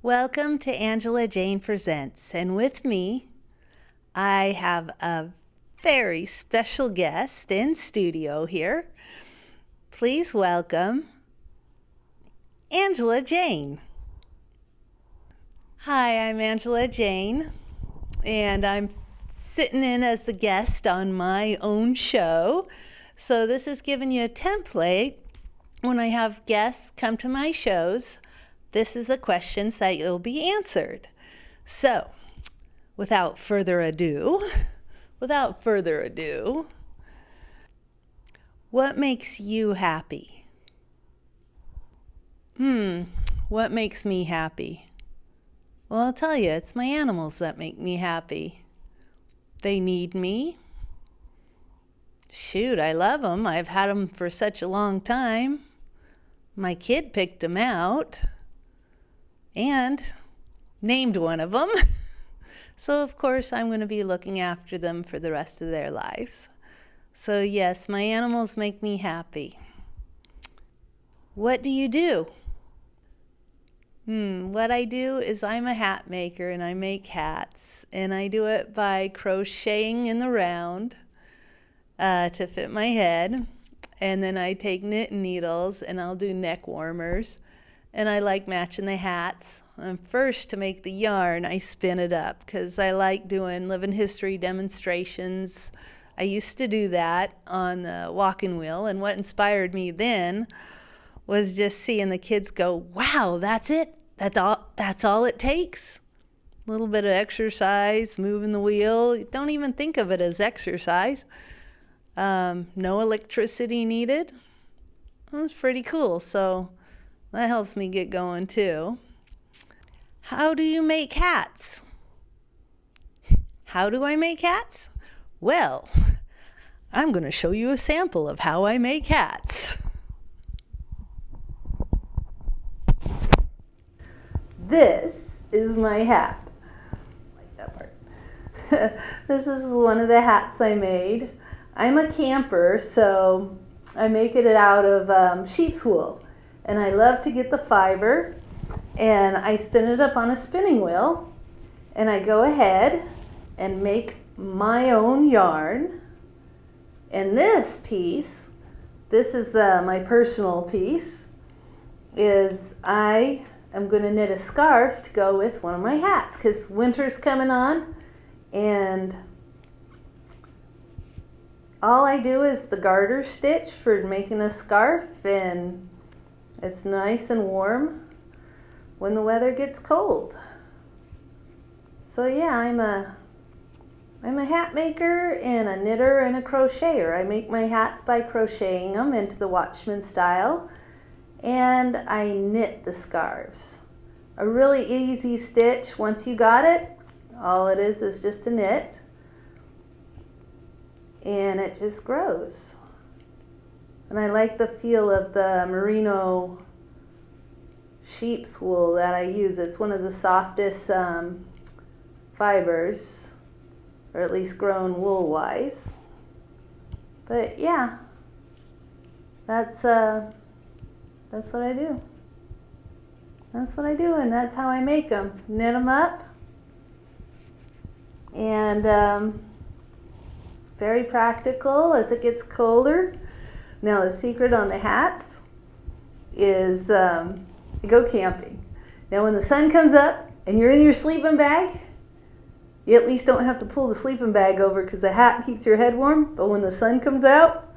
Welcome to Angela Jane Presents, and with me, I have a very special guest in studio here. Please welcome Angela Jane. Hi, I'm Angela Jane, and I'm sitting in as the guest on my own show. So this is giving you a template when I have guests come to my shows. This is the questions that you'll be answered. So, without further ado, what makes you happy? What makes me happy? Well, I'll tell you, it's my animals that make me happy. They need me. Shoot, I love them. I've had them for such a long time. My kid picked them out and named one of them. So, of course, I'm going to be looking after them for the rest of their lives. So, yes, my animals make me happy. What do you do? What I do is I'm a hat maker and I make hats. And I do it by crocheting in the round to fit my head. And then I take knitting needles and I'll do neck warmers. And I like matching the hats. And first, to make the yarn, I spin it up because I like doing living history demonstrations. I used to do that on the walking wheel, and what inspired me then was just seeing the kids go, wow, that's it? That's all it takes? A little bit of exercise, moving the wheel. Don't even think of it as exercise. No electricity needed. It was pretty cool, so that helps me get going too. How do you make hats? How do I make hats? Well, I'm going to show you a sample of how I make hats. This is my hat. I like that part. This is one of the hats I made. I'm a camper, so I make it out of sheep's wool. And I love to get the fiber, and I spin it up on a spinning wheel, and I go ahead and make my own yarn. And this piece, this is my personal piece, is I am going to knit a scarf to go with one of my hats because winter's coming on, and all I do is the garter stitch for making a scarf, and it's nice and warm when the weather gets cold. So yeah, I'm a hat maker and a knitter and a crocheter. I make my hats by crocheting them into the Watchman style, and I knit the scarves. A really easy stitch. Once you got it, all it is just a knit, and it just grows. And I like the feel of the merino sheep's wool that I use. It's one of the softest fibers, or at least grown wool wise. But yeah, that's what I do. That's what I do, and that's how I make them. Knit them up, and very practical as it gets colder. Now the secret on the hats is you go camping. Now when the sun comes up and you're in your sleeping bag, you at least don't have to pull the sleeping bag over because the hat keeps your head warm. But when the sun comes out,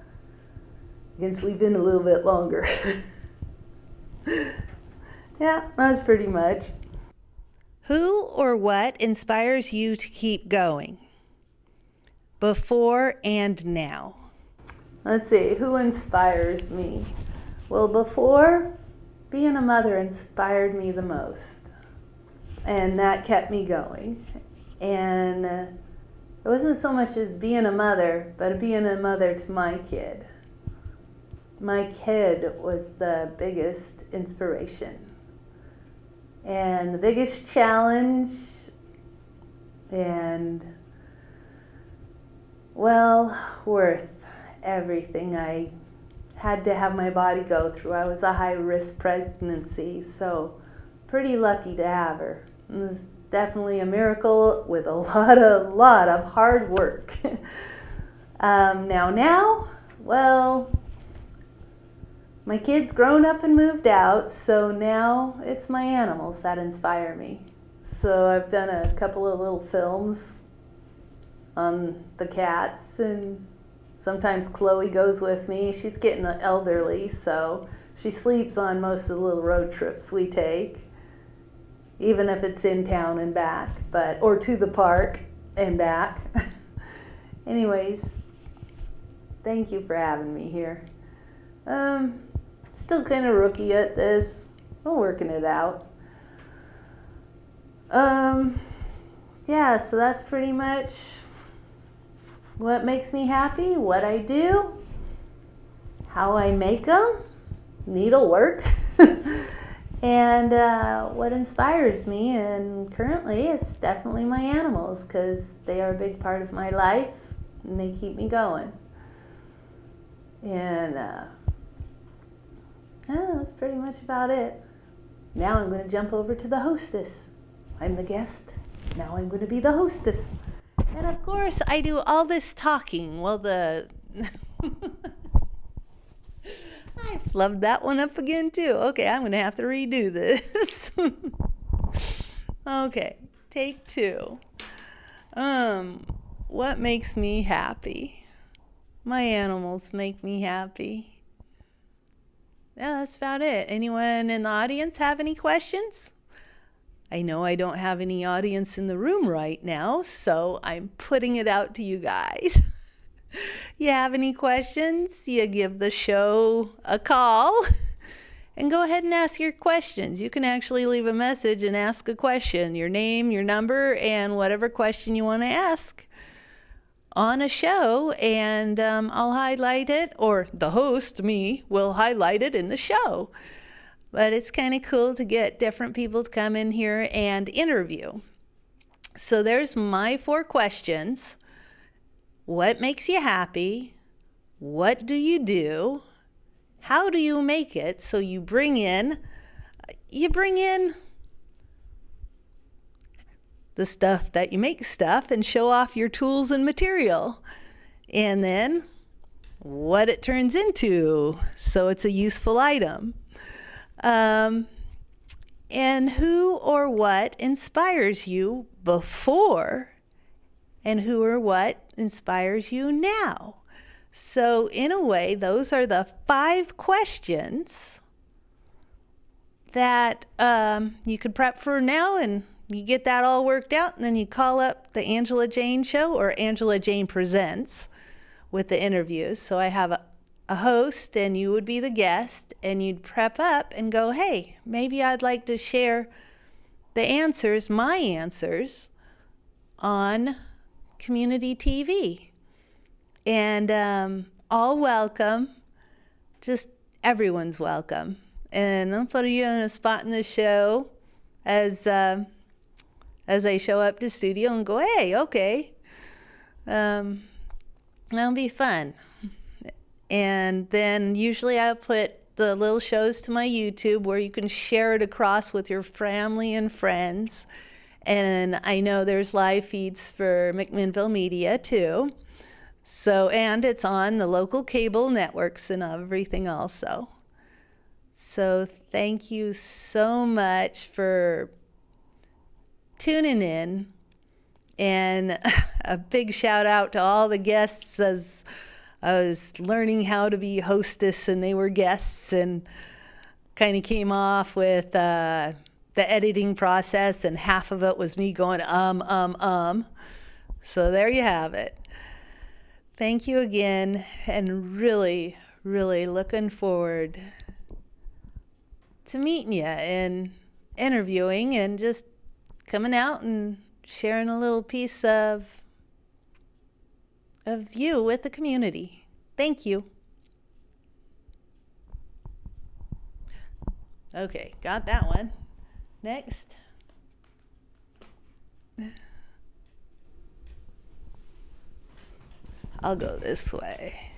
you can sleep in a little bit longer. Yeah, that's pretty much. Who or what inspires you to keep going? Before and now. Let's see, who inspires me? Well, before, being a mother inspired me the most. And that kept me going. And it wasn't so much as being a mother, but being a mother to my kid. My kid was the biggest inspiration. And the biggest challenge, and, well, worth everything I had to have my body go through. I was a high-risk pregnancy, so pretty lucky to have her. It was definitely a miracle with a lot of hard work. Now, well, my kid's grown up and moved out, so now it's my animals that inspire me. So I've done a couple of little films on the cats, and sometimes Chloe goes with me. She's getting elderly, so she sleeps on most of the little road trips we take, even if it's in town and back, or to the park and back. Anyways, thank you for having me here. Still kind of rookie at this. I'm working it out. Yeah, so that's pretty much what makes me happy, what I do, how I make them, needlework, and what inspires me. And currently it's definitely my animals, because they are a big part of my life and they keep me going. And that's pretty much about it. Now I'm going to jump over to the hostess. I'm the guest. Now I'm going to be the hostess. And of course, I do all this talking. Well, I flubbed that one up again, too. Okay, I'm going to have to redo this. Okay, take two. What makes me happy? My animals make me happy. Yeah, that's about it. Anyone in the audience have any questions? I know I don't have any audience in the room right now, so I'm putting it out to you guys. You have any questions? You give the show a call and go ahead and ask your questions. You can actually leave a message and ask a question, your name, your number, and whatever question you want to ask on a show, and I'll highlight it, or the host, me, will highlight it in the show. But it's kind of cool to get different people to come in here and interview. So there's my 4 questions. What makes you happy? What do you do? How do you make it? So you bring in the stuff that you make stuff and show off your tools and material. And then what it turns into, so it's a useful item. And who or what inspires you before, and who or what inspires you now. So in a way, those are the 5 questions that you could prep for now, and you get that all worked out, and then you call up the Angela Jane Show or Angela Jane Presents with the interviews. So I have a host, and you would be the guest, and you'd prep up and go, hey, maybe I'd like to share the answers, my answers, on community TV. And all welcome, just everyone's welcome. And I'll put you on a spot in the show as I show up to studio and go, hey, okay, that'll be fun. And then usually I'll put the little shows to my YouTube where you can share it across with your family and friends. And I know there's live feeds for McMinnville Media too. So, and it's on the local cable networks and everything also. So thank you so much for tuning in. And a big shout out to all the guests as I was learning how to be hostess and they were guests, and kind of came off with the editing process, and half of it was me going So there you have it. Thank you again, and really, really looking forward to meeting you and interviewing and just coming out and sharing a little piece of you with the community. Thank you. Okay, got that one. Next. I'll go this way.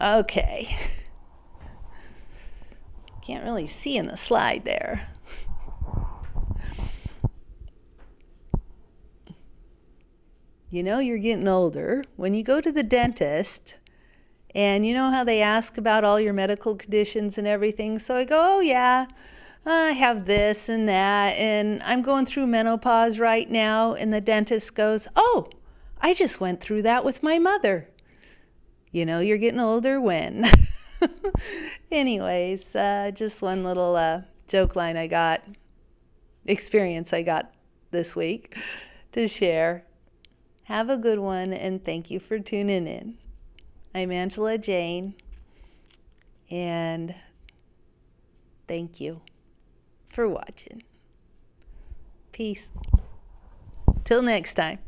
Okay. Can't really see in the slide there. you know you're getting older when you go to the dentist, and you know how they ask about all your medical conditions and everything. So I go, oh yeah, I have this and that, and I'm going through menopause right now. And the dentist goes, oh, I just went through that with my mother. You know you're getting older when. Anyways, just one little joke line experience I got this week to share. Have a good one, and thank you for tuning in. I'm Angela Jane, and thank you for watching. Peace. Till next time.